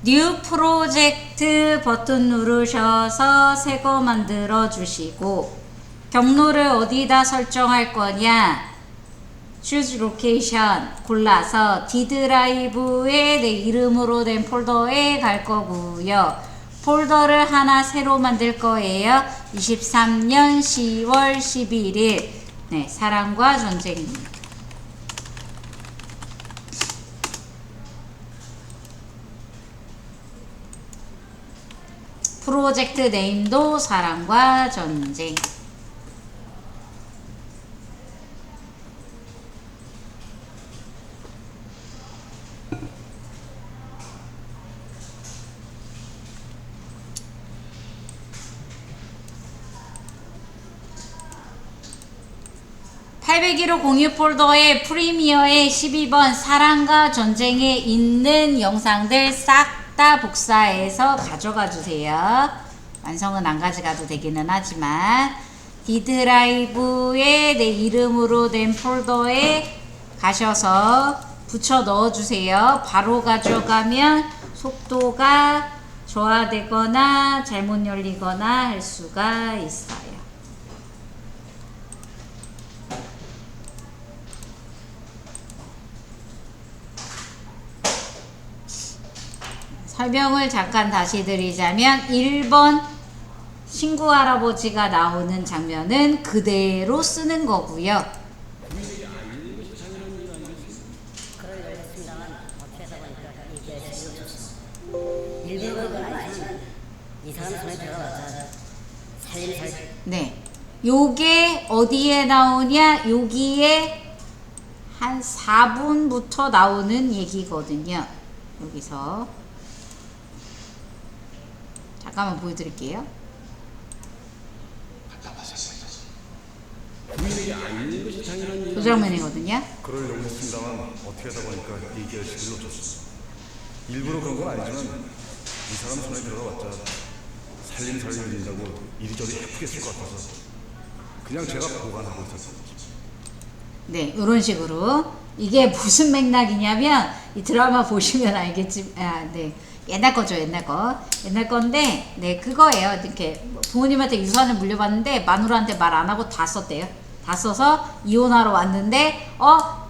뉴 프로젝트 버튼 누르셔서 새 거 만들어 주시고 경로를 어디다 설정할 거냐 Choose Location 골라서 D 드라이브에 내 이름으로 된 폴더에 갈 거고요. 폴더를 하나 새로 만들 거예요. 23년 10월 11일 네, 사랑과 전쟁입니다. 프로젝트 네임도 사랑과 전쟁. (801호) 공유 폴더에 프리미어에 12번 사랑과 전쟁에 있는 영상들 싹 다 복사해서 가져가 주세요. 완성은 안 가져가도 되기는 하지만 D 드라이브에 내 이름으로 된 폴더에 가셔서 붙여 넣어 주세요. 바로 가져가면 속도가 저하되거나 잘못 열리거나 할 수가 있어요. 설명을 잠깐 다시 드리자면 1번 친구 할아버지가 나오는 장면은 그대로 쓰는 거고요. 네, 요게 어디에 나오냐? 여기에 한 4분부터 나오는 얘기거든요. 여기서 잠깐만 보여드릴게요. 그 장면이거든요. 그럴 용했습니다만 어떻게 하다 보니까 얘기할 시기를 놓쳤어. 일부러 그런 건 아니지만 이 사람 손에 들어봤자 살림살림을 된다고 이리저리 해프게 쓸 것 같아서 그냥 제가 보관하고 있었어요. 네, 이런 식으로 이게 무슨 맥락이냐면 이 드라마 보시면 알겠지. 네. 옛날 거죠, 옛날 건데, 네, 그거예요. 이렇게 부모님한테 유산을 물려받는데 마누라한테 말 안 하고 다 썼대요. 다 써서 이혼하러 왔는데,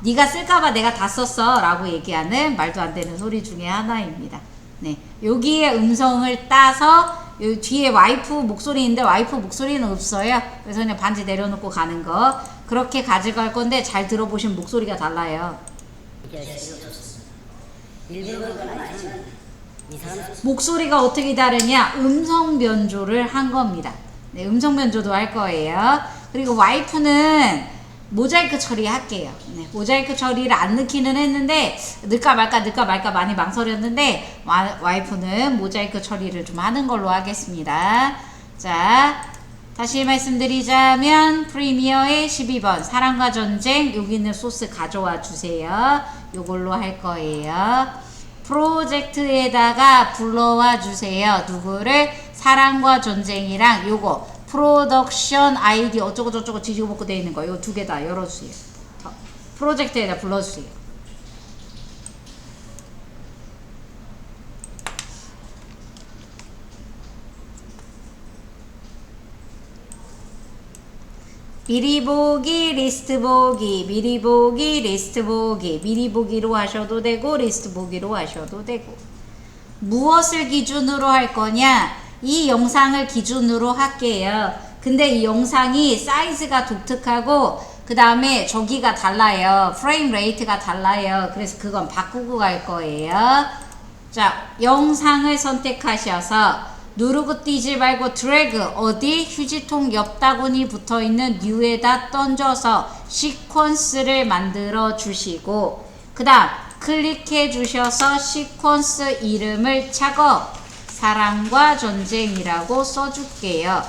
네가 쓸까봐 내가 다 썼어라고 얘기하는 말도 안 되는 소리 중에 하나입니다. 네, 여기에 음성을 따서 요 뒤에 와이프 목소리인데 와이프 목소리는 없어요. 그래서 그냥 반지 내려놓고 가는 거 그렇게 가져갈 건데 잘 들어보시면 목소리가 달라요. 목소리가 어떻게 다르냐? 음성 변조를 한 겁니다. 네, 음성 변조도 할 거예요. 그리고 와이프는 모자이크 처리할게요. 네, 모자이크 처리를 안 넣기는 했는데 넣을까 말까 많이 망설였는데 와이프는 모자이크 처리를 좀 하는 걸로 하겠습니다. 자, 다시 말씀드리자면 프리미어의 12번 사랑과 전쟁 여기 있는 소스 가져와 주세요. 요걸로 할 거예요. 프로젝트에다가 불러와 주세요. 누구를? 사랑과 전쟁이랑 요거 프로덕션 아이디 어쩌고 저쩌고 뒤지고 먹고 돼 있는 거 요 두 개 다 열어주세요. 프로젝트에다 불러주세요. 미리 보기, 리스트 보기, 미리 보기, 리스트 보기, 미리 보기로 하셔도 되고 리스트 보기로 하셔도 되고 무엇을 기준으로 할 거냐? 이 영상을 기준으로 할게요. 근데 이 영상이 사이즈가 독특하고 그 다음에 저기가 달라요. 프레임 레이트가 달라요. 그래서 그건 바꾸고 갈 거예요. 자, 영상을 선택하셔서 누르고 뛰지 말고 드래그 어디? 휴지통 옆 다구니 붙어있는 뉴에다 던져서 시퀀스를 만들어 주시고 그 다음 클릭해 주셔서 시퀀스 이름을 작업 사랑과 전쟁이라고 써줄게요.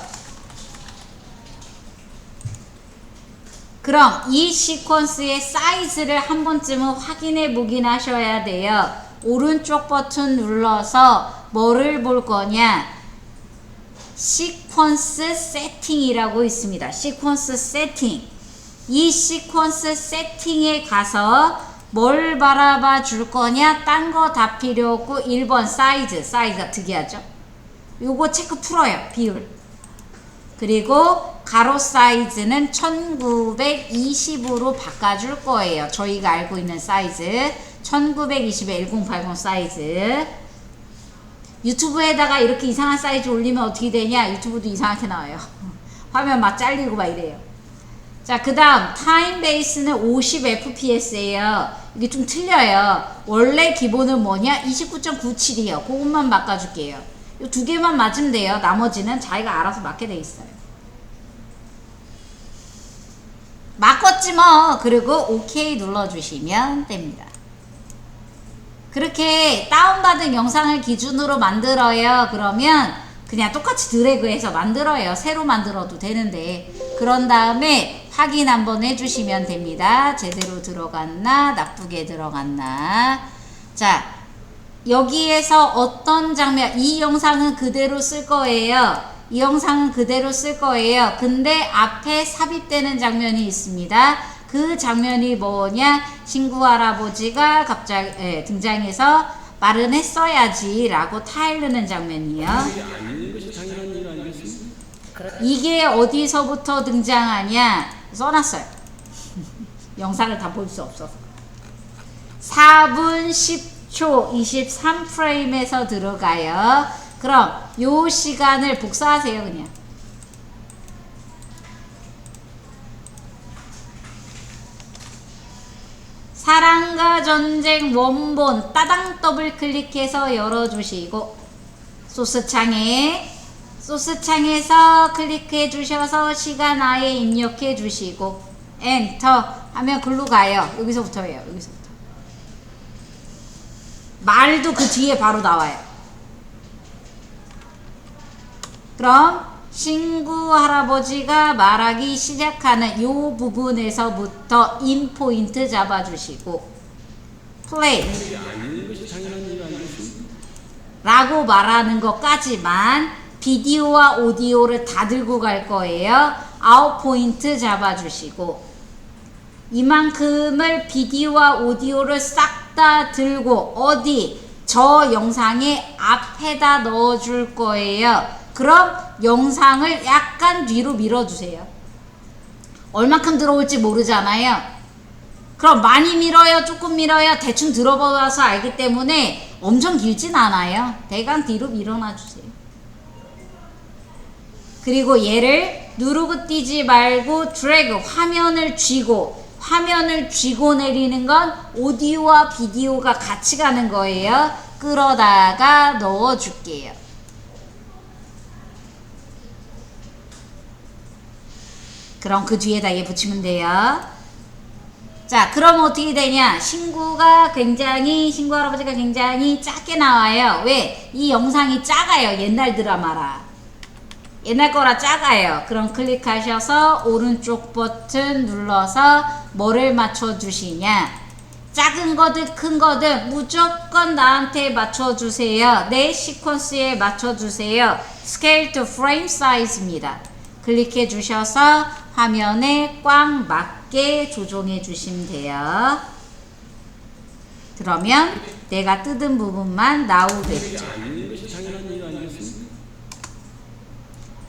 그럼 이 시퀀스의 사이즈를 한 번쯤은 확인해 보긴 하셔야 돼요. 오른쪽 버튼 눌러서 뭐를 볼 거냐? 시퀀스 세팅이라고 있습니다. 시퀀스 세팅. 이 시퀀스 세팅에 가서 뭘 바라봐 줄 거냐? 딴 거 다 필요 없고 1번 사이즈가 특이하죠? 요거 체크 풀어요. 비율. 그리고 가로 사이즈는 1920으로 바꿔줄 거예요. 저희가 알고 있는 사이즈 1920의 1080 사이즈. 유튜브에다가 이렇게 이상한 사이즈 올리면 어떻게 되냐? 유튜브도 이상하게 나와요. 화면 막 잘리고 막 이래요. 자, 그 다음 타임 베이스는 50fps예요. 이게 좀 틀려요. 원래 기본은 뭐냐? 29.97이에요. 그것만 바꿔줄게요. 이 두 개만 맞으면 돼요. 나머지는 자기가 알아서 맞게 돼 있어요. 바꿨지 뭐. 그리고 OK 눌러주시면 됩니다. 그렇게 다운받은 영상을 기준으로 만들어요. 그러면 그냥 똑같이 드래그해서 만들어요. 새로 만들어도 되는데. 그런 다음에 확인 한번 해주시면 됩니다. 제대로 들어갔나 나쁘게 들어갔나. 자, 여기에서 어떤 장면, 이 영상은 그대로 쓸 거예요. 이 영상은 그대로 쓸 거예요. 근데 앞에 삽입되는 장면이 있습니다. 그 장면이 뭐냐? 친구 할아버지가 갑자기 등장해서 말은 했어야지 라고 타이르는 장면이요. 이게 어디서부터 등장하냐? 써놨어요. 영상을 다 볼 수 없어서. 4분 10초 23프레임에서 들어가요. 그럼 요 시간을 복사하세요. 그냥 사랑과 전쟁 원본 따당 더블 클릭해서 열어주시고 소스창에서 클릭해 주셔서 시간 아예 입력해 주시고 엔터 하면 글로 가요. 여기서부터예요. 여기서부터 말도 그 뒤에 바로 나와요. 그럼 친구 할아버지가 말하기 시작하는 요 부분에서부터 인 포인트 잡아주시고 플레이 라고 말하는 것까지만 비디오와 오디오를 다 들고 갈 거예요. 아웃 포인트 잡아주시고 이만큼을 비디오와 오디오를 싹 다 들고 어디 저 영상의 앞에다 넣어줄 거예요. 그럼 영상을 약간 뒤로 밀어주세요. 얼마큼 들어올지 모르잖아요. 그럼 많이 밀어요? 조금 밀어요? 대충 들어봐서 알기 때문에 엄청 길진 않아요. 대강 뒤로 밀어놔주세요. 그리고 얘를 누르고 뛰지 말고 드래그 화면을 쥐고 내리는 건 오디오와 비디오가 같이 가는 거예요. 끌어다가 넣어줄게요. 그럼 그 뒤에다 얘 붙이면 돼요. 자, 그럼 어떻게 되냐? 친구 할아버지가 굉장히 작게 나와요. 왜? 이 영상이 작아요. 옛날 드라마라. 옛날 거라 작아요. 그럼 클릭하셔서 오른쪽 버튼 눌러서 뭐를 맞춰주시냐? 작은 거든 큰 거든 무조건 나한테 맞춰주세요. 내 시퀀스에 맞춰주세요. Scale to Frame Size입니다. 클릭해 주셔서 화면에 꽉 맞게 조정해 주시면 돼요. 그러면 내가 뜯은 부분만 나오겠죠.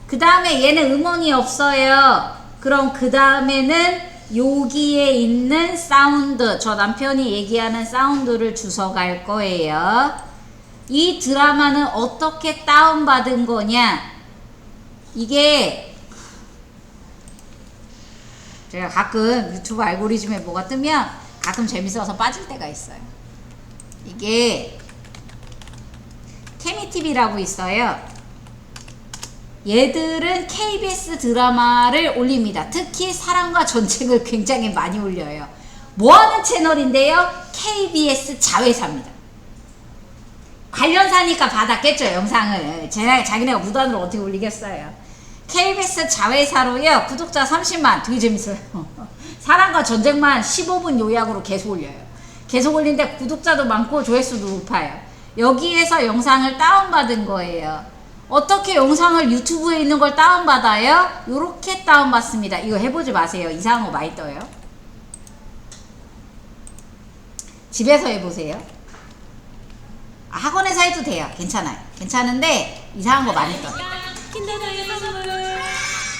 그 다음에 얘는 음원이 없어요. 그럼 그 다음에는 여기에 있는 사운드, 저 남편이 얘기하는 사운드를 주워갈 거예요. 이 드라마는 어떻게 다운받은 거냐? 이게 제가 가끔 유튜브 알고리즘에 뭐가 뜨면 가끔 재밌어서 빠질 때가 있어요. 이게 케미TV라고 있어요. 얘들은 KBS 드라마를 올립니다. 특히 사랑과 전쟁을 굉장히 많이 올려요. 뭐하는 채널인데요? KBS 자회사입니다. 관련사니까 받았겠죠, 영상을. 자기네가 무단으로 어떻게 올리겠어요. KBS 자회사로요, 구독자 30만. 되게 재밌어요. 사랑과 전쟁만 15분 요약으로 계속 올려요. 계속 올리는데 구독자도 많고 조회수도 높아요. 여기에서 영상을 다운받은 거예요. 어떻게 영상을 유튜브에 있는 걸 다운받아요? 요렇게 다운받습니다. 이거 해보지 마세요. 이상한 거 많이 떠요. 집에서 해보세요. 학원에서 해도 돼요. 괜찮아요. 괜찮은데 이상한 거 많이 떠요.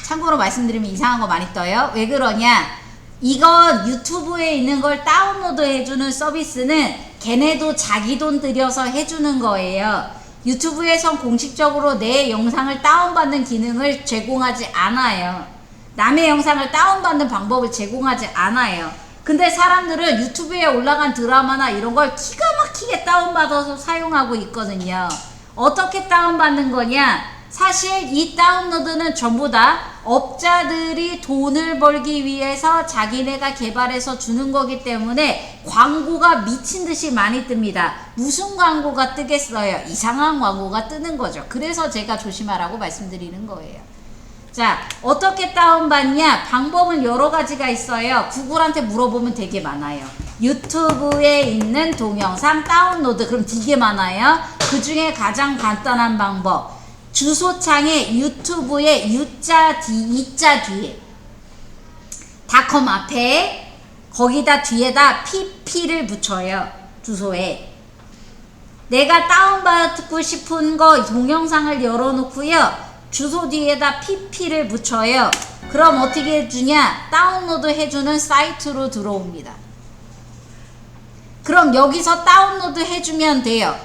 참고로 말씀드리면 이상한 거 많이 떠요. 왜 그러냐? 이건 유튜브에 있는 걸 다운로드 해주는 서비스는 걔네도 자기 돈 들여서 해주는 거예요. 유튜브에선 공식적으로 내 영상을 다운받는 기능을 제공하지 않아요. 남의 영상을 다운받는 방법을 제공하지 않아요. 근데 사람들은 유튜브에 올라간 드라마나 이런 걸 기가 막히게 다운받아서 사용하고 있거든요. 어떻게 다운받는 거냐? 사실 이 다운로드는 전부 다 업자들이 돈을 벌기 위해서 자기네가 개발해서 주는 거기 때문에 광고가 미친 듯이 많이 뜹니다. 무슨 광고가 뜨겠어요? 이상한 광고가 뜨는 거죠. 그래서 제가 조심하라고 말씀드리는 거예요. 자, 어떻게 다운받냐? 방법은 여러 가지가 있어요. 구글한테 물어보면 되게 많아요. 유튜브에 있는 동영상 다운로드, 그럼 되게 많아요. 그 중에 가장 간단한 방법, 주소창에 유튜브에 U자 E자 뒤에 닷컴 앞에 거기다 뒤에다 PP를 붙여요. 주소에 내가 다운받고 싶은 거 동영상을 열어놓고요, 주소 뒤에다 PP를 붙여요. 그럼 어떻게 해주냐? 다운로드 해주는 사이트로 들어옵니다. 그럼 여기서 다운로드 해주면 돼요.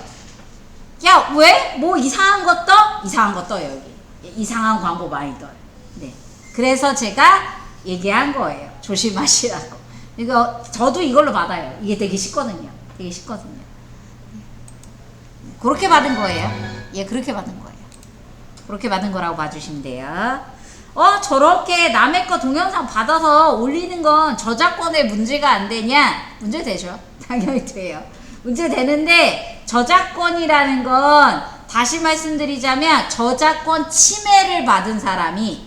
야, 왜? 뭐 이상한 거 떠? 이상한 거 떠요, 여기. 이상한 광고 많이 떠요. 네. 그래서 제가 얘기한 거예요. 조심하시라고. 이거, 저도 이걸로 받아요. 이게 되게 쉽거든요. 되게 쉽거든요. 그렇게 받은 거예요. 예, 그렇게 받은 거예요. 그렇게 받은 거라고 봐주시면 돼요. 저렇게 남의 거 동영상 받아서 올리는 건 저작권에 문제가 안 되냐? 문제 되죠. 당연히 돼요. 문제 되는데, 저작권이라는 건 다시 말씀드리자면 저작권 침해를 받은 사람이,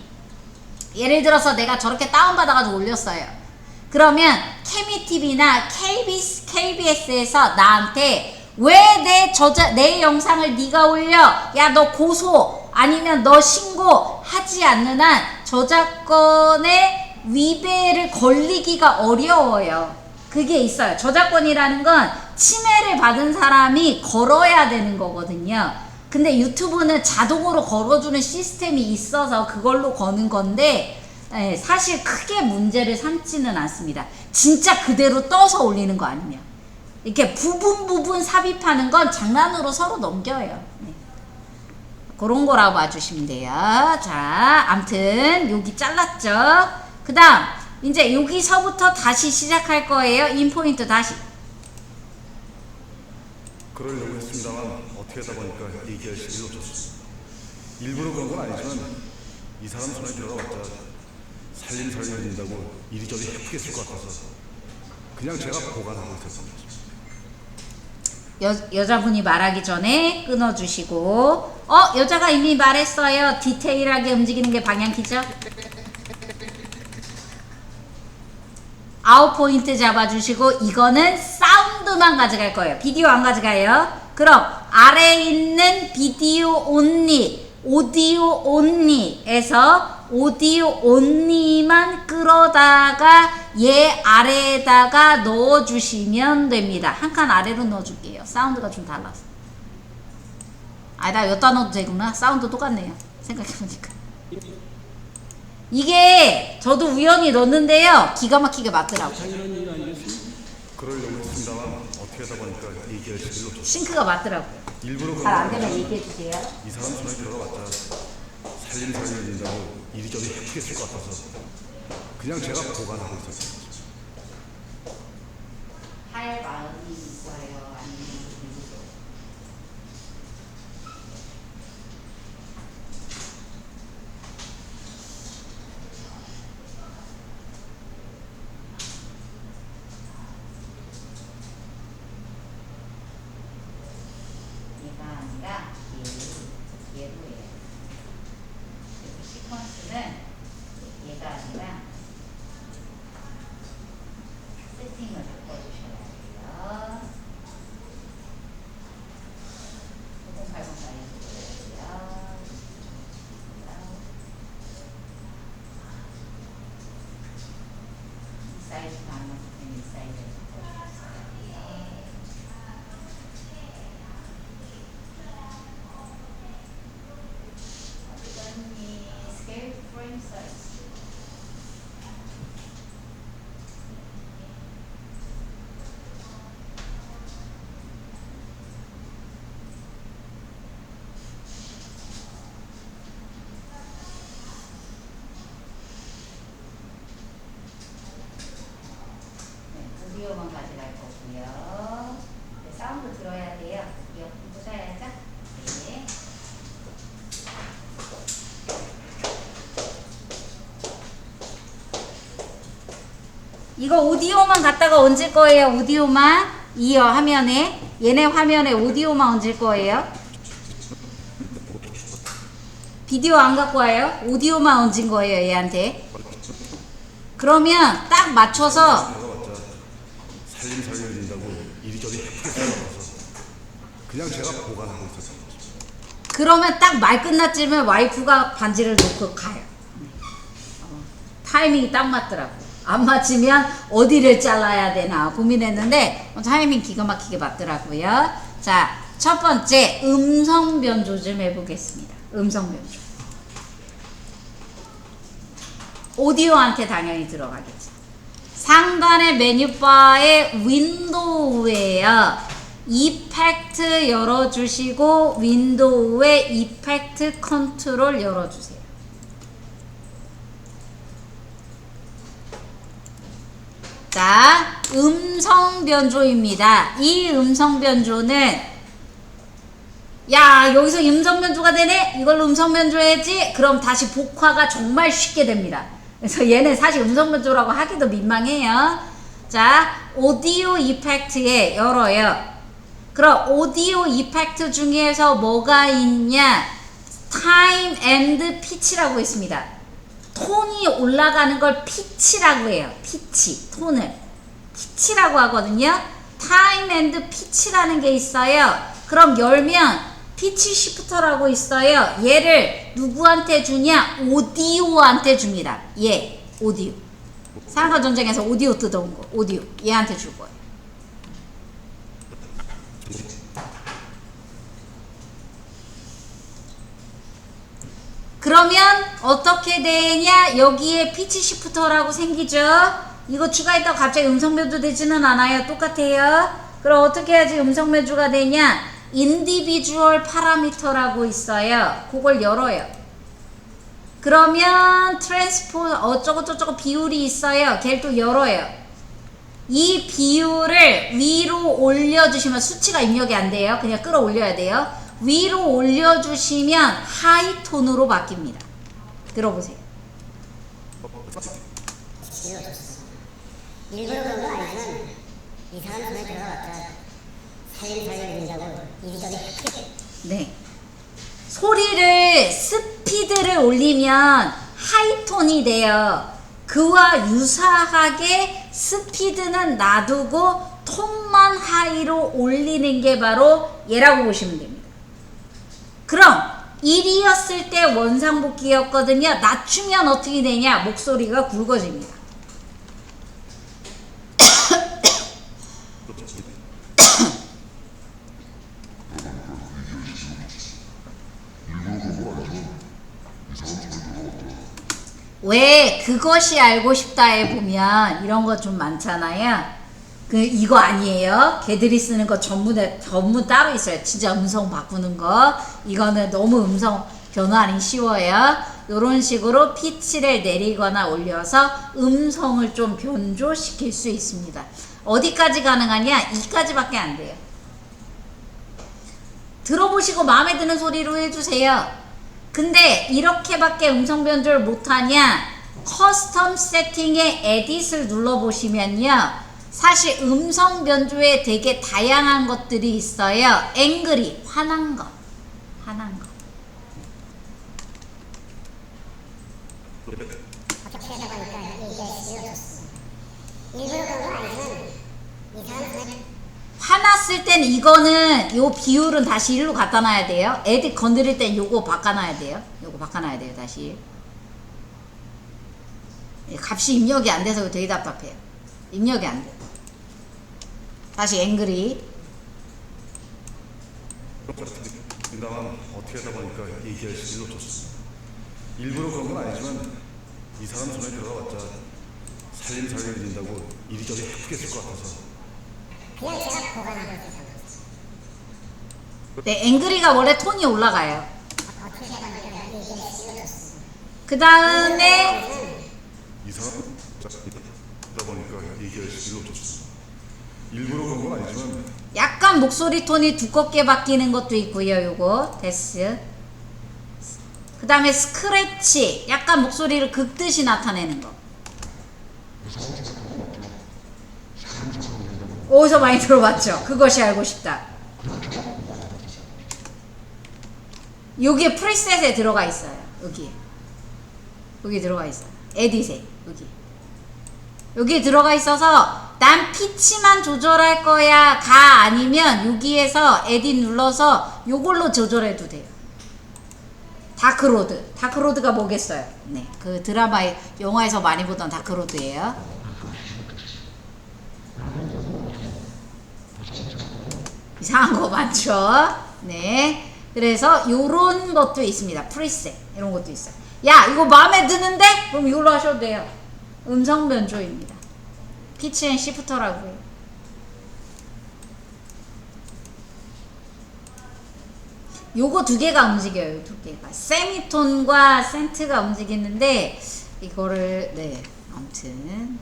예를 들어서 내가 저렇게 다운받아가지고 올렸어요. 그러면 케미TV나 KBS에서 나한테 왜 내 영상을 네가 올려? 야, 너 고소 아니면 너 신고하지 않는 한 저작권의 위배를 걸리기가 어려워요. 그게 있어요. 저작권이라는 건 침해를 받은 사람이 걸어야 되는 거거든요. 근데 유튜브는 자동으로 걸어주는 시스템이 있어서 그걸로 거는 건데, 사실 크게 문제를 삼지는 않습니다. 진짜 그대로 떠서 올리는 거 아니면. 이렇게 부분 삽입하는 건 장난으로 서로 넘겨요. 네. 그런 거라고 봐주시면 돼요. 자, 암튼 여기 잘랐죠. 그 다음 이제 여기서부터 다시 시작할 거예요. 인포인트 다시. 그러려고 했습니다만 어떻게 하다 보니까 얘기할 시기를 놓쳤습니다. 일부러 그런 건 아니지만 이 사람 손에 들어봤자 살림살이해준다고 이리저리 해프게 쓸 것 같아서 그냥 제가 보관하고 있었습니다. 여자분이 말하기 전에 끊어주시고, 여자가 이미 말했어요. 디테일하게 움직이는 게 방향키죠? 아웃 포인트 잡아주시고, 이거는 사운드만 가져갈 거예요. 비디오 안 가져가요. 그럼 아래에 있는 비디오 온리, 오디오 온리에서 오디오 온리만 끌어다가 얘 아래에다가 넣어주시면 됩니다. 한 칸 아래로 넣어줄게요. 사운드가 좀 달라서. 나 여기다 넣어도 되구나. 사운드 똑같네요. 생각해보니까. 이게 저도 우연히 넣었는데요. 기가 막히게 맞더라고요. 그러려고 했습니다만 어떻게 하다 보니까 얘기할 시기를 놓쳤습니다. 싱크가 맞더라고요. 일부러 잘 안 되면 얘기해주세요. 이 사람 손에 들어봤자 살림살이해준다고 이리저리 해프게 쓸 것 같아서 그냥 제가 보관하고 있었습니다. 할 마음이 있어요? 아니면 얘가 아니라 얘로예요. 시퀀스는 얘가 아니라 세팅을 바꿔주셔야 돼요. 5080 사이즈고요. 이 사이즈가 안 맞기 때문에 이 사이즈를 바꿔주셔야 돼요. 이거 오디오만 갖다가 얹을 거예요. 오디오만. 이어 화면에. 얘네 화면에 오디오만 얹을 거예요. 비디오 안 갖고 와요. 오디오만 얹은 거예요. 얘한테. 그러면 딱 맞춰서 들어봤자 살림 된다고 이리저리 예쁘게 써서 그냥 제가 보관하고 있었어요. 그러면 딱 말 끝났지만 와이프가 반지를 놓고 가요. 타이밍이 딱 맞더라고. 안 맞으면 어디를 잘라야 되나 고민했는데 타이밍 기가 막히게 맞더라고요. 자, 첫 번째 음성 변조 좀 해보겠습니다. 음성 변조. 오디오한테 당연히 들어가겠죠. 상단의 메뉴바의 윈도우에요. 이펙트 열어주시고 윈도우의 이펙트 컨트롤 열어주세요. 자, 음성 변조입니다. 이 음성 변조는 야, 여기서 음성 변조가 되네? 이걸로 음성 변조해야지? 그럼 다시 복화가 정말 쉽게 됩니다. 그래서 얘는 사실 음성 변조라고 하기도 민망해요. 자, 오디오 이펙트에 열어요. 그럼 오디오 이펙트 중에서 뭐가 있냐? 타임 앤드 피치라고 있습니다. 톤이 올라가는 걸 피치라고 해요. 피치, 톤을 피치라고 하거든요. 타임 앤드 피치라는 게 있어요. 그럼 열면 피치 시프터라고 있어요. 얘를 누구한테 주냐? 오디오한테 줍니다. 얘 오디오. 사랑과 전쟁에서 오디오 뜯어온 거. 오디오 얘한테 줄 거예요. 그러면 어떻게 되냐? 여기에 피치 시프터라고 생기죠? 이거 추가했다고 갑자기 음성 변조 되지는 않아요. 똑같아요. 그럼 어떻게 해야지 음성 변조가 되냐? 인디비주얼 파라미터라고 있어요. 그걸 열어요. 그러면 트랜스포 어쩌고저쩌고 비율이 있어요. 걔를 또 열어요. 이 비율을 위로 올려주시면 수치가 입력이 안 돼요. 그냥 끌어올려야 돼요. 위로 올려주시면 하이톤으로 바뀝니다. 들어보세요. 일부러 그런 거 아니지만 이 사람 손에 들어갔다 살림 된다고 이리저리 네. 소리를 스피드를 올리면 하이톤이 돼요. 그와 유사하게 스피드는 놔두고 톤만 하이로 올리는 게 바로 얘라고 보시면 됩니다. 그럼 1이었을 때 원상복귀였거든요. 낮추면 어떻게 되냐? 목소리가 굵어집니다. 왜 그것이 알고 싶다에 보면 이런 거 좀 많잖아요. 이거 아니에요. 걔들이 쓰는 거 전문 따로 있어요. 진짜 음성 바꾸는 거. 이거는 너무 음성 변환이 쉬워요. 이런 식으로 피치를 내리거나 올려서 음성을 좀 변조시킬 수 있습니다. 어디까지 가능하냐? 2까지밖에 안 돼요. 들어보시고 마음에 드는 소리로 해주세요. 근데 이렇게밖에 음성 변조를 못하냐? 커스텀 세팅의 에딧을 눌러보시면요. 사실 음성 변조에 되게 다양한 것들이 있어요. 앵그리, 화난 거. 화난 거. 어떻게 하다 보니까 이게 쉬워졌어. 일부러 그런 거 아니지만 이 사람 손에 화났을 땐 이거는 요 비율은 다시 1로 갖다 놔야 돼요. 에딧 건드릴 땐 요거 바꿔놔야 돼요. 요거 바꿔놔야 돼요. 다시. 값이 입력이 안 돼서 되게 답답해요. 입력이 안 돼. 다시 앵그리. 민당은 어떻게 하다 보니까 얘기할 시기를 놓쳤어. 일부러 그런 건 아니지만 이 사람 손에 들어가봤자 살림 된다고 이리저리 예쁘게 쓸 것 같아서 그냥 제가 보관하고 있어서 네, 앵그리가 원래 톤이 올라가요. 어떻게 하다 보니까 이게 쉬워졌어. 그 다음에 이 사람 하다 보니까 얘기할 시기를 놓쳤어. 일부러 그런 건 아니지만 약간 목소리 톤이 두껍게 바뀌는 것도 있고요. 요거 데스. 그 다음에 스크래치, 약간 목소리를 긁듯이 나타내는 거. 어디서 많이 들어봤죠? 그것이 알고 싶다. 여기에 프리셋에 들어가 있어요. 여기 들어가 있어요. 에디셋 여기 들어가 있어서 난 피치만 조절할 거야 가 아니면 여기에서 에딧 눌러서 요걸로 조절해도 돼요. 다크로드가 뭐겠어요? 네, 그 드라마에 영화에서 많이 보던 다크로드예요. 이상한 거 많죠? 네, 그래서 요런 것도 있습니다. 프리셋 이런 것도 있어요. 야, 이거 마음에 드는데? 그럼 이걸로 하셔도 돼요. 음성 변조입니다. 피치 앤 시프터라고요. 요거 두 개가 움직여요. 두 개가 세미톤과 센트가 움직이는데 이거를 네, 아무튼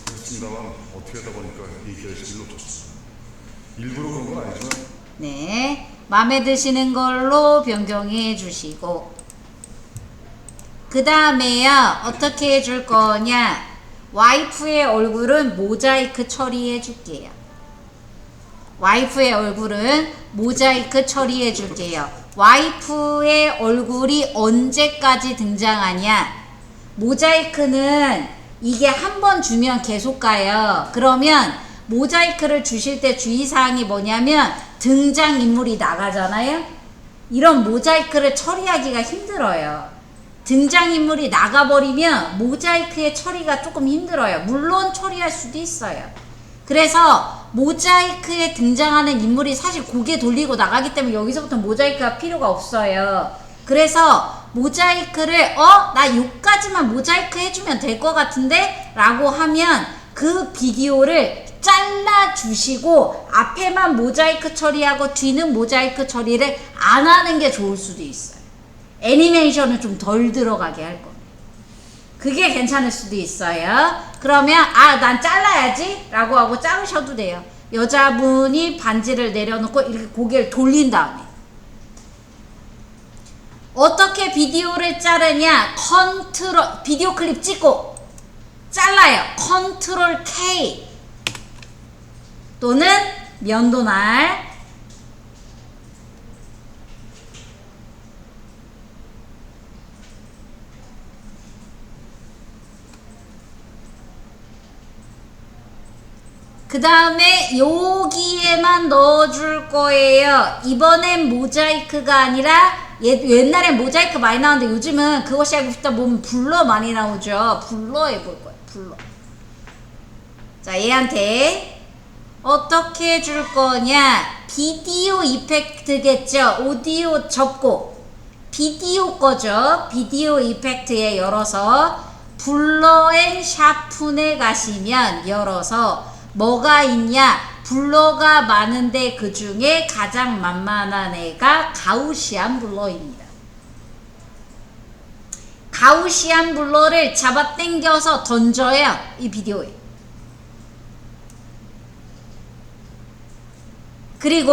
그렇습니다만 어떻게 하다 보니까 이 결실을 놓쳤어. 일부러 그런 건 아니지만 네, 마음에 드시는 걸로 변경해 주시고 그 다음에요 어떻게 해줄 거냐, 와이프의 얼굴은 모자이크 처리해 줄게요. 와이프의 얼굴은 모자이크 처리해 줄게요. 와이프의 얼굴이 언제까지 등장하냐, 모자이크는 이게 한 번 주면 계속 가요. 그러면 모자이크를 주실 때 주의사항이 뭐냐면 등장인물이 나가잖아요. 이런 모자이크를 처리하기가 힘들어요. 등장인물이 나가버리면 모자이크의 처리가 조금 힘들어요. 물론 처리할 수도 있어요. 그래서 모자이크에 등장하는 인물이 사실 고개 돌리고 나가기 때문에 여기서부터 모자이크가 필요가 없어요. 그래서 모자이크를 나 요까지만 모자이크 해주면 될 것 같은데 라고 하면 그 비디오를 잘라 주시고 앞에만 모자이크 처리하고 뒤는 모자이크 처리를 안 하는 게 좋을 수도 있어요. 애니메이션은 좀 덜 들어가게 할 겁니다. 그게 괜찮을 수도 있어요. 그러면 난 잘라야지 라고 하고 자르셔도 돼요. 여자분이 반지를 내려놓고 이렇게 고개를 돌린 다음에 어떻게 비디오를 자르냐, 비디오 클립 찍고 잘라요. 컨트롤 K 또는 면도날, 그 다음에 여기에만 넣어줄 거예요. 이번엔 모자이크가 아니라 옛날엔 모자이크 많이 나오는데 요즘은 그것이 알고 싶다 보면 블러 많이 나오죠. 블러 해볼 거예요. 블러. 자, 얘한테 어떻게 해줄 거냐, 비디오 이펙트겠죠. 오디오 접고 비디오 거죠. 비디오 이펙트에 열어서 블러 앤 샤픈에 가시면 열어서 뭐가 있냐, 블러가 많은데 그 중에 가장 만만한 애가 가우시안 블러입니다. 가우시안 블러를 잡아 당겨서 던져요. 이 비디오에. 그리고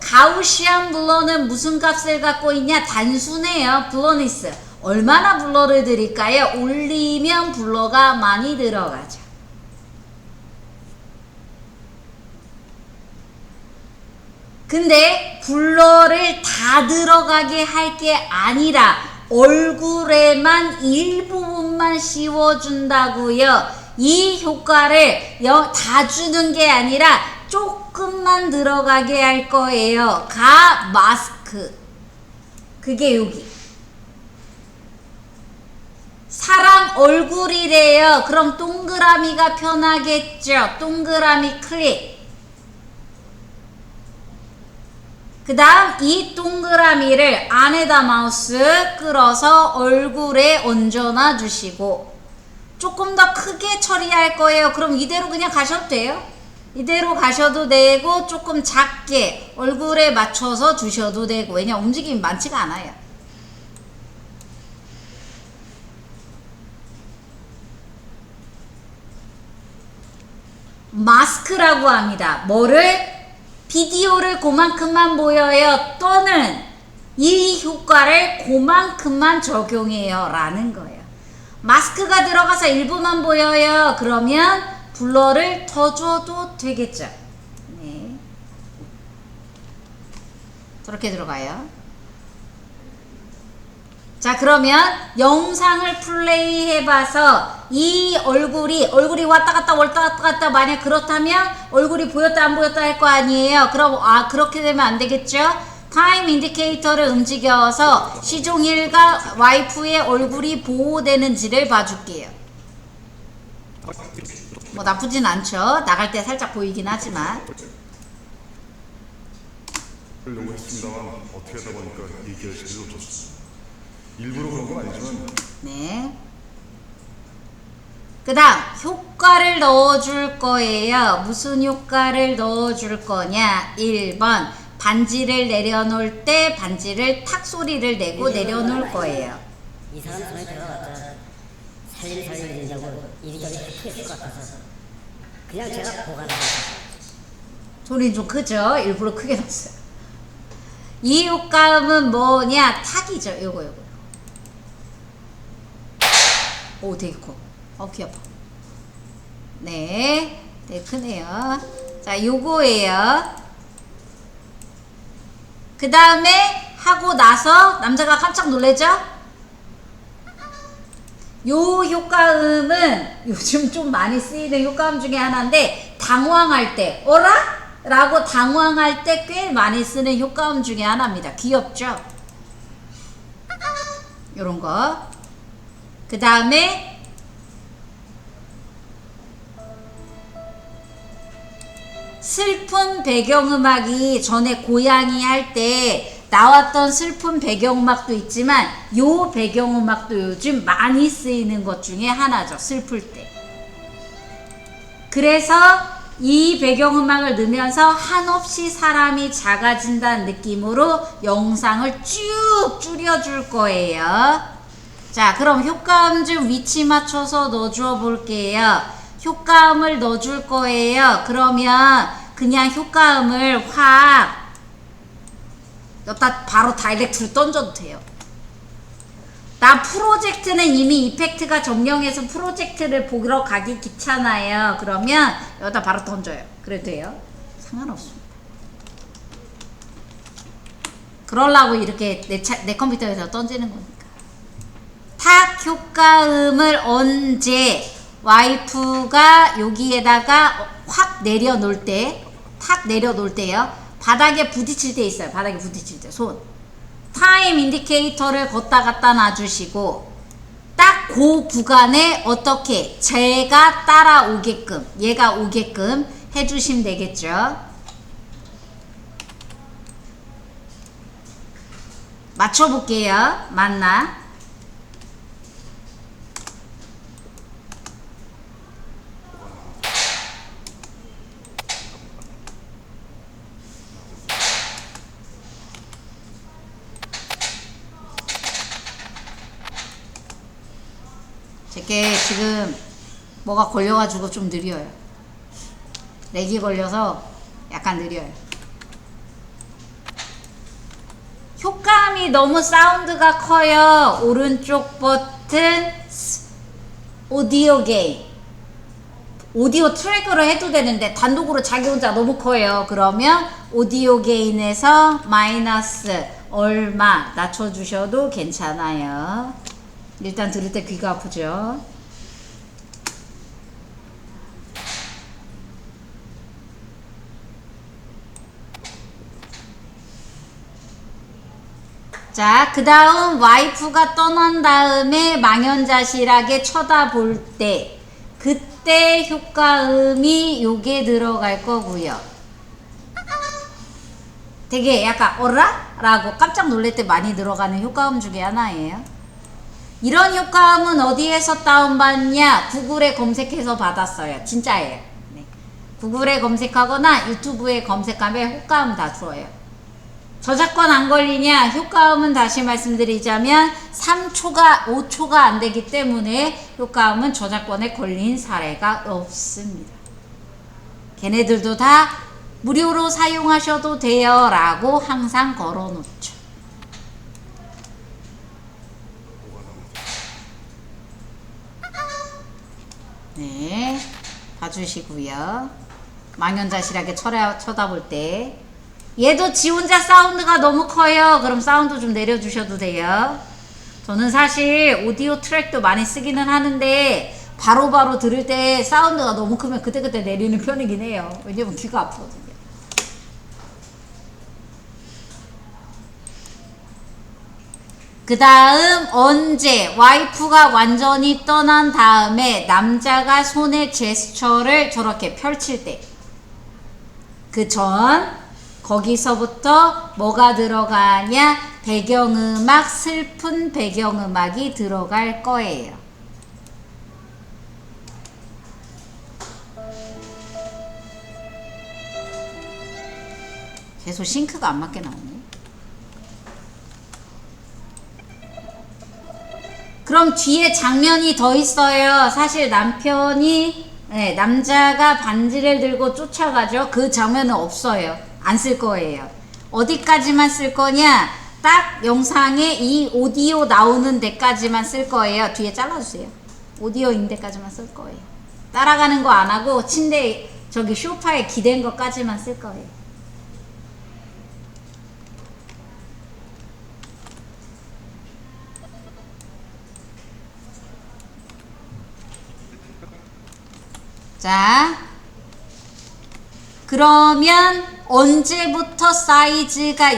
가우시안 블러는 무슨 값을 갖고 있냐, 단순해요. 블러니스. 얼마나 블러를 드릴까요? 올리면 블러가 많이 들어가죠. 근데 블러를 다 들어가게 할 게 아니라 얼굴에만 일부분만 씌워준다고요. 이 효과를 다 주는 게 아니라 조금만 들어가게 할 거예요. 마스크. 그게 여기. 사람 얼굴이래요. 그럼 동그라미가 편하겠죠. 동그라미 클릭. 그 다음 이 동그라미를 안에다 마우스 끌어서 얼굴에 얹어놔 주시고, 조금 더 크게 처리할 거예요. 그럼 이대로 그냥 가셔도 돼요. 이대로 가셔도 되고 조금 작게 얼굴에 맞춰서 주셔도 되고, 왜냐 움직임이 많지가 않아요. 마스크라고 합니다. 뭐를? 비디오를 그만큼만 보여요. 또는 이 효과를 그만큼만 적용해요 라는 거예요. 마스크가 들어가서 일부만 보여요. 그러면 블러를 더 줘도 되겠죠. 네. 저렇게 들어가요. 자, 그러면 영상을 플레이 해봐서 이 얼굴이 왔다 갔다 만약 그렇다면 얼굴이 보였다 안 보였다 할 거 아니에요. 그럼 그렇게 되면 안 되겠죠. 타임 인디케이터를 움직여서 시종일과 와이프의 얼굴이 보호되는지를 봐줄게요. 뭐 나쁘진 않죠. 나갈 때 살짝 보이긴 하지만. 하려고 했습니다만 어떻게 하다 보니까 이 기회를 놓쳤습니다. 일부러 그런 건 아니지만 네. 그 다음 효과를 넣어줄 거예요. 무슨 효과를 넣어줄 거냐. 1번 반지를 내려놓을 때 반지를 탁 소리를 내고 내려놓을 거예요. 이 사람 손에 들어갔다 살림 된다고 이리저리 했을 것 같아서 그냥 제가 보관하고 소리는 좀 크죠? 일부러 크게 넣었어요. 이 효과음은 뭐냐. 탁이죠. 요거 오, 되게 커. 귀 아파. 네, 되게 크네요. 자, 요거예요. 그 다음에 하고 나서 남자가 깜짝 놀래죠? 요 효과음은 요즘 좀 많이 쓰이는 효과음 중에 하나인데, 당황할 때, 어라? 라고 당황할 때 꽤 많이 쓰는 효과음 중에 하나입니다. 귀엽죠? 요런 거. 그 다음에 슬픈 배경음악이 전에 고양이 할 때 나왔던 슬픈 배경음악도 있지만 요 배경음악도 요즘 많이 쓰이는 것 중에 하나죠. 슬플 때. 그래서 이 배경음악을 넣으면서 한없이 사람이 작아진다는 느낌으로 영상을 쭉 줄여줄 거예요. 자, 그럼 효과음 좀 위치 맞춰서 넣어줘 볼게요. 효과음을 넣어줄 거예요. 그러면 그냥 효과음을 확 여기다 바로 다이렉트로 던져도 돼요. 나 프로젝트는 이미 이펙트가 정령해서 프로젝트를 보러 가기 귀찮아요. 그러면 여기다 바로 던져요. 그래도 돼요. 상관없습니다. 그러려고 이렇게 내 컴퓨터에서 던지는 거니까. 탁 효과음을 언제 와이프가 여기에다가 확 내려놓을 때, 탁 내려놓을 때요. 바닥에 부딪힐 때 있어요. 바닥에 부딪힐 때 손. 타임 인디케이터를 걷다 갖다 놔주시고 딱 그 구간에 어떻게 제가 따라오게끔, 얘가 오게끔 해주시면 되겠죠. 맞춰볼게요. 맞나? 제게 지금 뭐가 걸려가지고 좀 느려요. 렉이 걸려서 약간 느려요. 효과음이 너무 사운드가 커요. 오른쪽 버튼 오디오 게인. 오디오 트랙으로 해도 되는데 단독으로 자기 혼자 너무 커요. 그러면 오디오 게인에서 마이너스 얼마 낮춰주셔도 괜찮아요. 일단 들을 때 귀가 아프죠. 자, 그 다음 와이프가 떠난 다음에 망연자실하게 쳐다볼 때, 그때 효과음이 요게 들어갈 거고요. 되게 약간 어라? 라고 깜짝 놀랄 때 많이 들어가는 효과음 중에 하나예요. 이런 효과음은 어디에서 다운받냐? 구글에 검색해서 받았어요. 진짜예요. 네. 구글에 검색하거나 유튜브에 검색하면 효과음 다 줘요. 저작권 안 걸리냐? 효과음은 다시 말씀드리자면 3초가 5초가 안 되기 때문에 효과음은 저작권에 걸린 사례가 없습니다. 걔네들도 다 무료로 사용하셔도 돼요 라고 항상 걸어놓죠. 네. 봐주시고요. 망연자실하게 쳐다볼 때 얘도 지 혼자 사운드가 너무 커요. 그럼 사운드 좀 내려주셔도 돼요. 저는 사실 오디오 트랙도 많이 쓰기는 하는데 바로바로 들을 때 사운드가 너무 크면 그때그때 내리는 편이긴 해요. 왜냐면 귀가 아프거든요. 그 다음 언제 와이프가 완전히 떠난 다음에 남자가 손의 제스처를 저렇게 펼칠 때 그 전 거기서부터 뭐가 들어가냐? 배경음악, 슬픈 배경음악이 들어갈 거예요. 계속 싱크가 안 맞게 나오네. 그럼 뒤에 장면이 더 있어요. 사실 남편이 남자가 반지를 들고 쫓아가죠. 그 장면은 없어요. 안 쓸 거예요. 어디까지만 쓸 거냐? 딱 영상에 이 오디오 나오는 데까지만 쓸 거예요. 뒤에 잘라주세요. 오디오인 데까지만 쓸 거예요. 따라가는 거 안 하고 침대 저기 소파에 기댄 것까지만 쓸 거예요. 자, 그러면 언제부터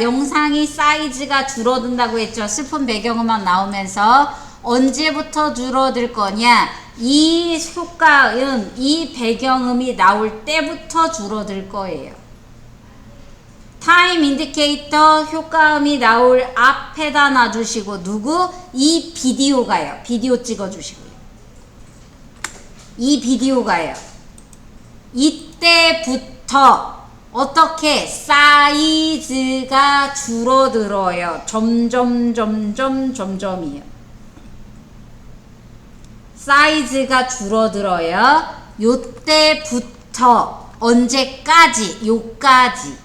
영상이 사이즈가 줄어든다고 했죠? 슬픈 배경음악 나오면서 언제부터 줄어들 거냐? 이 효과음, 이 배경음이 나올 때부터 줄어들 거예요. 타임 인디케이터 효과음이 나올 앞에다 놔주시고 누구? 이 비디오가요. 비디오 찍어주시고요. 이 비디오가요. 이때부터 어떻게 사이즈가 줄어들어요. 점점이에요. 사이즈가 줄어들어요. 요때부터 언제까지? 요까지.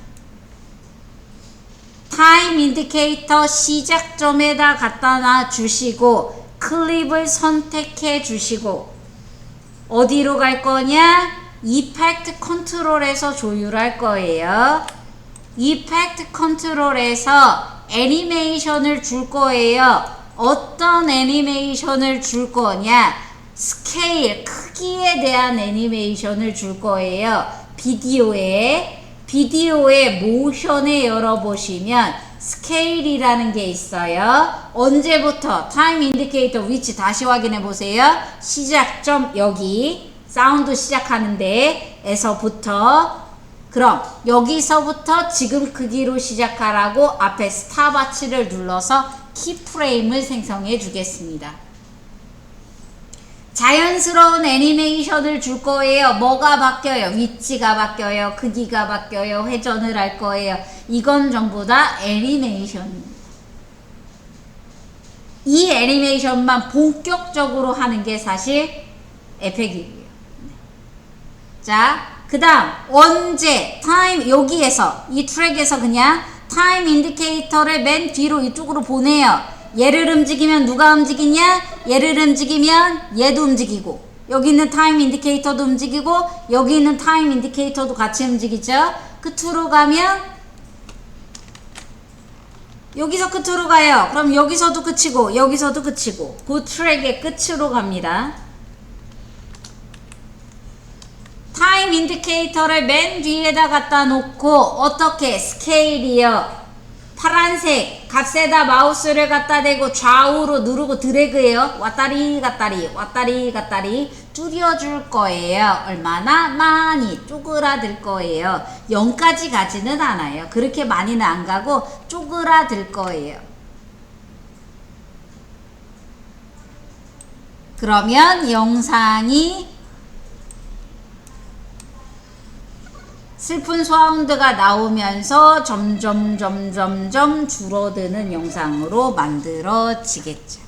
타임 인디케이터 시작점에다 갖다 놔 주시고 클립을 선택해 주시고 어디로 갈 거냐? 이펙트 컨트롤에서 조율할 거예요. 이펙트 컨트롤에서 애니메이션을 줄 거예요. 어떤 애니메이션을 줄 거냐? 스케일, 크기에 대한 애니메이션을 줄 거예요. 비디오의 모션에 열어보시면 스케일이라는 게 있어요. 언제부터? 타임 인디케이터 위치 다시 확인해 보세요. 시작점 여기 사운드 시작하는데 에서부터 그럼 여기서부터 지금 크기로 시작하라고 앞에 스탑워치를 눌러서 키프레임을 생성해 주겠습니다. 자연스러운 애니메이션을 줄 거예요. 뭐가 바뀌어요? 위치가 바뀌어요. 크기가 바뀌어요. 회전을 할 거예요. 이건 전부 다 애니메이션입니다. 이 애니메이션만 본격적으로 하는 게 사실 에펙이고요. 자, 그 다음 언제 타임 여기에서 이 트랙에서 그냥 타임 인디케이터를 맨 뒤로 이쪽으로 보내요. 얘를 움직이면 누가 움직이냐? 얘를 움직이면 얘도 움직이고 여기 있는 타임 인디케이터도 움직이고 여기 있는 타임 인디케이터도 같이 움직이죠. 끝으로 가면 여기서 끝으로 가요. 그럼 여기서도 끝이고 여기서도 끝이고 그 트랙의 끝으로 갑니다. 타임 인디케이터를 맨 뒤에다 갖다 놓고 어떻게 스케일이요. 파란색 값에다 마우스를 갖다 대고 좌우로 누르고 드래그해요. 왔다리 갔다리 줄여줄 거예요. 얼마나? 많이 쪼그라들 거예요. 0까지 가지는 않아요. 그렇게 많이는 안 가고 쪼그라들 거예요. 그러면 영상이 슬픈 사운드가 나오면서 점점 줄어드는 영상으로 만들어지겠죠.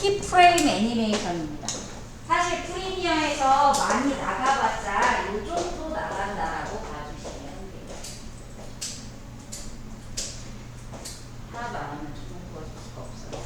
키프레임 애니메이션입니다. 사실 프리미어에서 많이 나가봤자 이 정도 나간다라고 봐주시면 돼요. 하나 말하면 조금 보여줄 수가 없어요.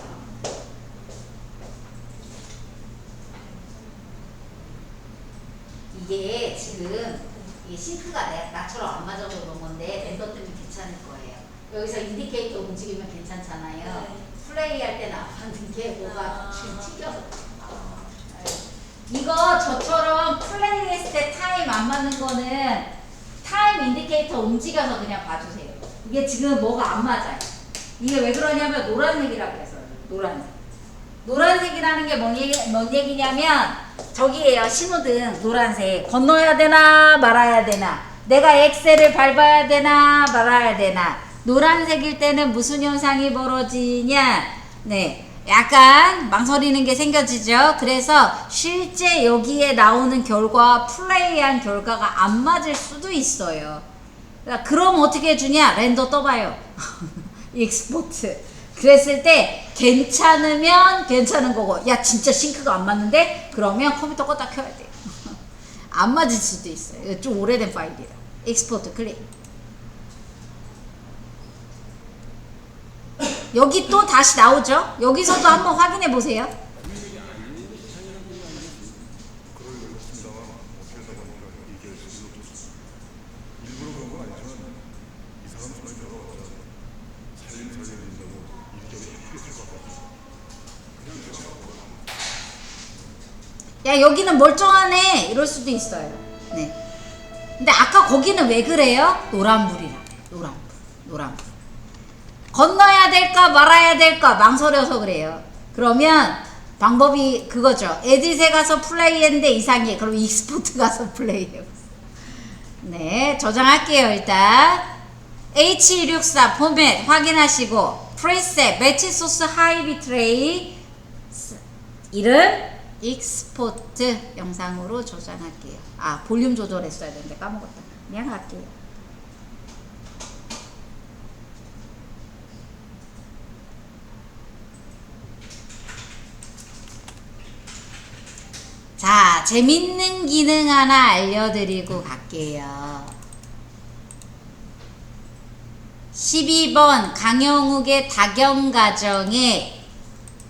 이게 싱크가 나처럼 안 맞아서 그런 건데 렌더 때문에 괜찮을 거예요. 여기서 인디케이터 움직이면 괜찮잖아요. 플레이할 때는 안 맞는 게 뭐가 지금 튀겨서. 이거 저처럼 플레이했을 때 타임 안 맞는 거는 타임 인디케이터 움직여서 그냥 봐주세요. 이게 지금 뭐가 안 맞아요. 이게 왜 그러냐면 노란색이라고 해서 노란색. 노란색이라는 게 뭔 얘기냐면 저기에요. 신호등 노란색. 건너야 되나 말아야 되나. 내가 엑셀을 밟아야 되나 말아야 되나. 노란색일 때는 무슨 현상이 벌어지냐. 네, 약간 망설이는 게 생겨지죠. 그래서 실제 여기에 나오는 결과와 플레이한 결과가 안 맞을 수도 있어요. 그럼 어떻게 해주냐. 렌더 떠봐요. 익스포트. 그랬을 때 괜찮으면 괜찮은 거고, 야 진짜 싱크가 안 맞는데? 그러면 컴퓨터 껐다 켜야 돼요. 안 맞을 수도 있어요. 좀 오래된 파일이라. 익스포트 클릭. 여기 또 다시 나오죠. 여기서도 한번 확인해 보세요. 일부러 그런 건 아니지만 이 사람 손에 들어가자 살림 된다고 이리저리 해프게 쓸것 같아. 야 여기는 멀쩡하네 이럴 수도 있어요. 네. 근데 아까 거기는 왜 그래요? 노란불이라. 노란불. 건너야 될까 말아야 될까 망설여서 그래요. 그러면 방법이 그거죠. 에딧에 가서 플레이했는데 이상해. 그럼 익스포트 가서 플레이해. 네, 저장할게요. 일단 H264 포맷 확인하시고 프리셋 매치 소스 하이 비트레이 이름 익스포트 영상으로 저장할게요. 아 볼륨 조절했어야 되는데 까먹었다. 그냥 할게요. 자, 재밌는 기능 하나 알려드리고 갈게요. 12번 강영욱의 다경가정에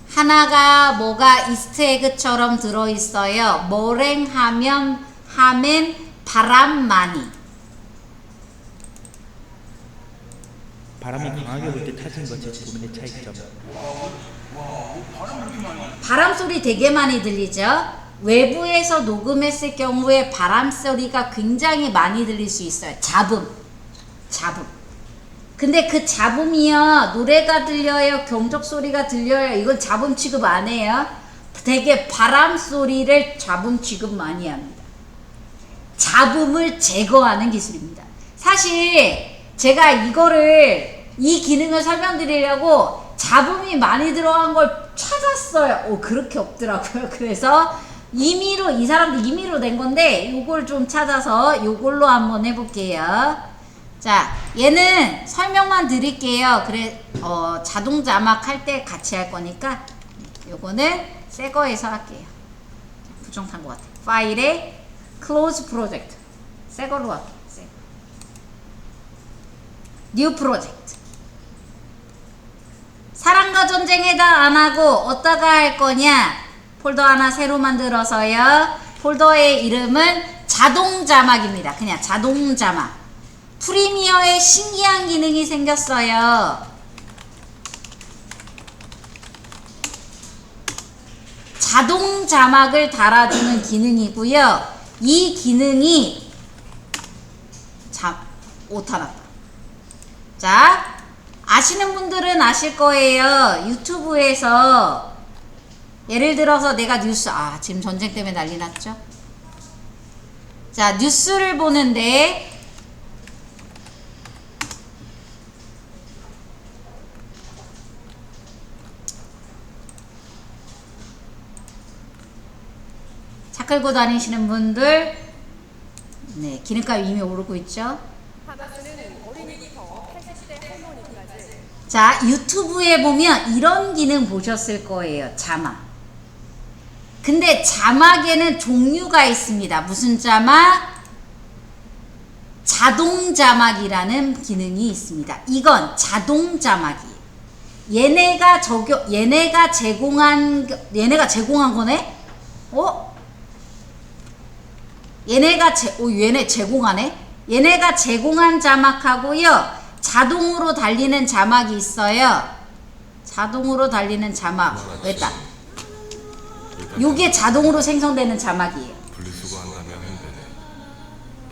하나가 뭐가 이스트에그처럼 들어있어요. 머랭하면 하면 바람많이. 바람이 강하게 불 때 타진 것이 부분의 차이점. 바람 소리 되게 많이 들리죠? 외부에서 녹음했을 경우에 바람 소리가 굉장히 많이 들릴 수 있어요. 잡음. 근데 그 잡음이요, 노래가 들려요, 경적 소리가 들려요, 이건 잡음 취급 안 해요. 되게 바람 소리를 잡음 취급 많이 합니다. 잡음을 제거하는 기술입니다. 사실 제가 이 기능을 설명드리려고 잡음이 많이 들어간 걸 찾았어요. 그렇게 없더라고요. 그래서 이 사람도 임의로 낸 건데 요걸 좀 찾아서 요걸로 한번 해볼게요. 자, 얘는 설명만 드릴게요. 그래, 자동 자막 할 때 같이 할 거니까 요거는 새 거에서 할게요. 부정탄 것 같아. 파일에 close project 새 걸로 할게요. new project. 사랑과 전쟁에다 안 하고 어디다가 할 거냐? 폴더 하나 새로 만들어서요. 폴더의 이름은 자동 자막입니다. 그냥 자동 자막. 프리미어에 신기한 기능이 생겼어요. 자동 자막을 달아주는 기능이고요. 이 기능이 오타 났다. 자, 아시는 분들은 아실 거예요. 유튜브에서 예를 들어서 내가 뉴스, 지금 전쟁 때문에 난리 났죠? 자, 뉴스를 보는데 차 끌고 다니시는 분들, 네, 기름값 이미 오르고 있죠? 자, 유튜브에 보면 이런 기능 보셨을 거예요. 자막. 근데 자막에는 종류가 있습니다. 무슨 자막? 자동 자막이라는 기능이 있습니다. 이건 자동 자막이에요. 얘네가 제공한 거네? 얘네 제공하네? 얘네가 제공한 자막하고요. 자동으로 달리는 자막이 있어요. 자동으로 달리는 자막. 됐다. 요게 자동으로 생성되는 자막이에요. 분리수거 한다면 한대네.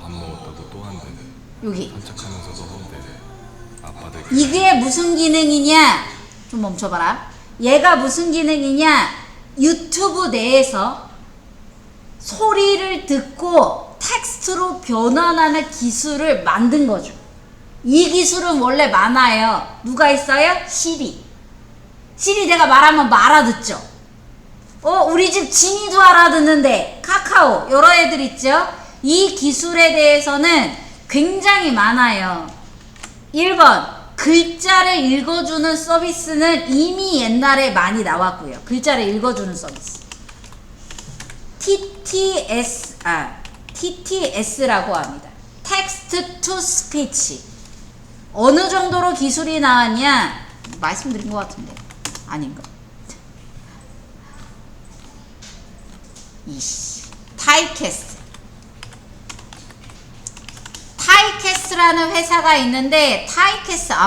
밥 먹었다도 또 한대네. 여기. 산책하면서도 한대네. 아빠들 이게 무슨 기능이냐? 좀 멈춰봐라. 얘가 무슨 기능이냐? 유튜브 내에서 소리를 듣고 텍스트로 변환하는 기술을 만든 거죠. 이 기술은 원래 많아요. 누가 있어요? 시리. 시리 내가 말하면 알아듣죠. 우리 집 진이도 알아듣는데. 카카오 여러 애들 있죠. 이 기술에 대해서는 굉장히 많아요. 1번 글자를 읽어주는 서비스는 이미 옛날에 많이 나왔고요. 글자를 읽어주는 서비스 TTS라고 합니다. Text to Speech. 어느 정도로 기술이 나왔냐? 말씀드린 것 같은데 아닌가? 타이캐스트라는 회사가 있는데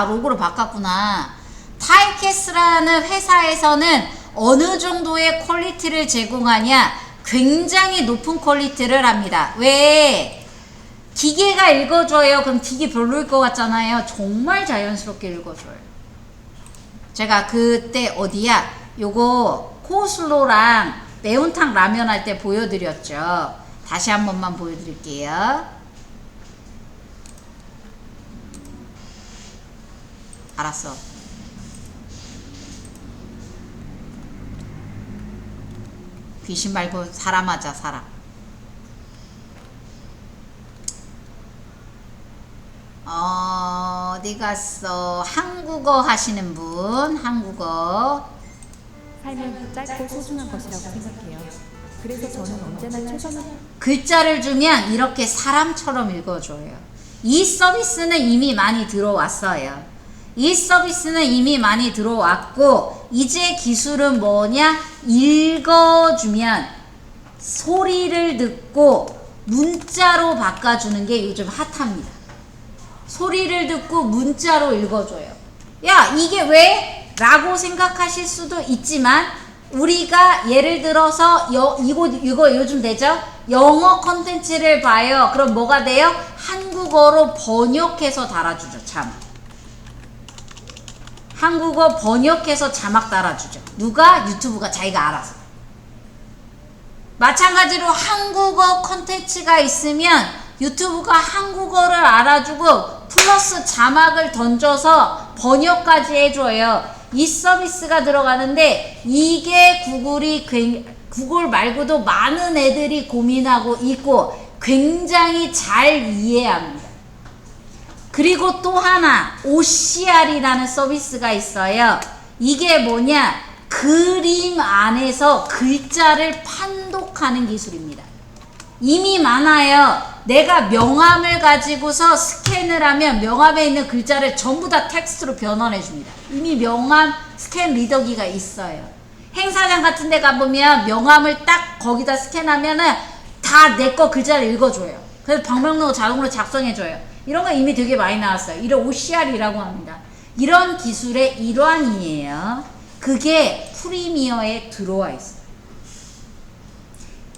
로고를 바꿨구나. 타이캐스트라는 회사에서는 어느 정도의 퀄리티를 제공하냐? 굉장히 높은 퀄리티를 합니다. 왜? 기계가 읽어줘요. 그럼 기계 별로일 것 같잖아요. 정말 자연스럽게 읽어줘요. 제가 그때 어디야? 요거 코슬로랑 매운탕 라면 할 때 보여드렸죠. 다시 한 번만 보여드릴게요. 알았어. 귀신 말고 사람 하자, 사람. 어디 갔어? 한국어 하시는 분, 한국어. 삶은 짧고 소중한 것이라고 생각해요. 그래서 저는 언제나 최선을 글자를 주면 이렇게 사람처럼 읽어줘요. 이 서비스는 이미 많이 들어왔어요. 이 서비스는 이미 많이 들어왔고, 이제 기술은 뭐냐? 읽어주면 소리를 듣고 문자로 바꿔주는 게 요즘 핫합니다. 소리를 듣고 문자로 읽어줘요. 야, 이게 왜? 라고 생각하실 수도 있지만, 우리가 예를 들어서 이거 요즘 되죠? 영어 컨텐츠를 봐요. 그럼 뭐가 돼요? 한국어로 번역해서 달아주죠. 자막. 한국어 번역해서 자막 달아주죠. 누가? 유튜브가 자기가 알아서. 마찬가지로 한국어 컨텐츠가 있으면 유튜브가 한국어를 알아주고 플러스 자막을 던져서 번역까지 해줘요. 이 서비스가 들어가는데, 이게 구글 말고도 많은 애들이 고민하고 있고 굉장히 잘 이해합니다. 그리고 또 하나 OCR이라는 서비스가 있어요. 이게 뭐냐? 그림 안에서 글자를 판독하는 기술입니다. 이미 많아요. 내가 명함을 가지고서 스캔을 하면 명함에 있는 글자를 전부 다 텍스트로 변환해 줍니다. 이미 명함 스캔 리더기가 있어요. 행사장 같은 데 가보면 명함을 딱 거기다 스캔하면은 다 내 거 글자를 읽어줘요. 그래서 방명록을 자동으로 작성해줘요. 이런 거 이미 되게 많이 나왔어요. 이런 OCR이라고 합니다. 이런 기술의 일환이에요. 그게 프리미어에 들어와 있어요.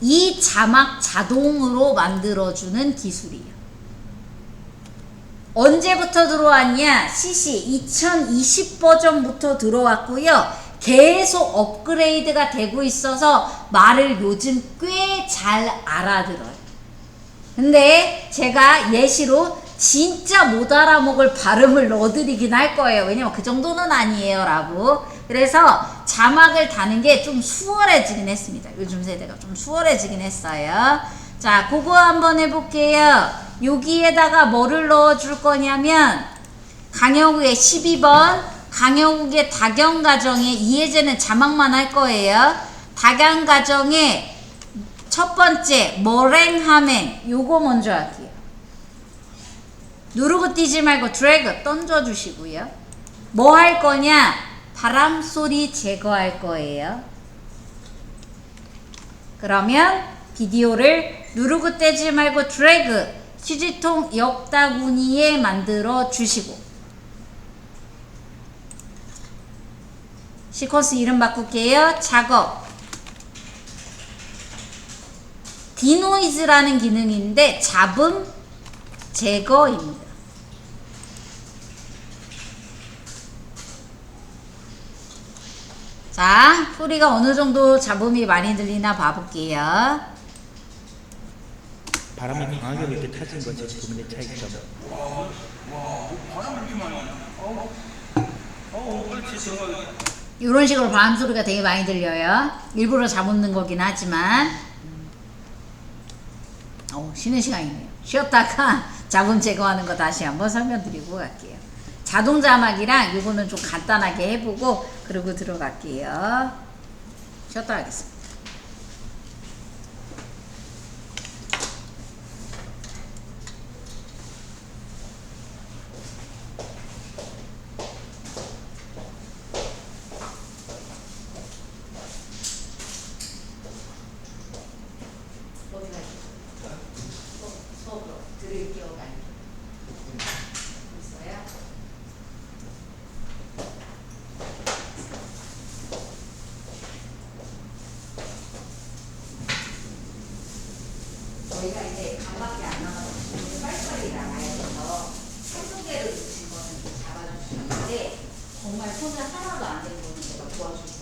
이 자막 자동으로 만들어주는 기술이에요. 언제부터 들어왔냐? CC 2020 버전부터 들어왔고요. 계속 업그레이드가 되고 있어서 말을 요즘 꽤 잘 알아들어요. 근데 제가 예시로 진짜 못 알아먹을 발음을 넣어드리긴 할 거예요. 왜냐면 그 정도는 아니에요 라고. 그래서 자막을 다는 게 좀 수월해지긴 했습니다. 요즘 세대가 좀 수월해지긴 했어요. 자, 그거 한번 해볼게요. 여기에다가 뭐를 넣어줄 거냐면, 강영욱의 12번 강영욱의 다경가정에, 이해제는 자막만 할 거예요. 다경가정의 첫 번째 머랭하멘, 요거 먼저 할게요. 누르고 뛰지 말고 드래그 던져주시고요. 뭐 할 거냐? 바람소리 제거할 거예요. 그러면 비디오를 누르고 떼지 말고 드래그 휴지통 옆다구니에 만들어 주시고. 시퀀스 이름 바꿀게요. 작업 디노이즈라는 기능인데 잡음 제거입니다. 자, 소리가 어느 정도 잡음이 많이 들리나 봐볼게요. 바람이 강하게 불 때 타진 것의 부분의 차이점. 이런 식으로 바람 소리가 되게 많이 들려요. 일부러 잡는 거긴 하지만. 쉬는 시간이네요. 쉬었다가 잡음 제거하는 거 다시 한번 설명드리고 갈게요. 자동 자막이랑 요거는 좀 간단하게 해보고 그리고 들어갈게요. 쉬었다 하겠습니다. 저희가 이제 간밖에 안 남아서 빨리빨리 나가야 돼서 한두 개를 놓친 거는 좀 잡아주시는데 정말 손을 하나도 안 된 거는 제가 도와줄 수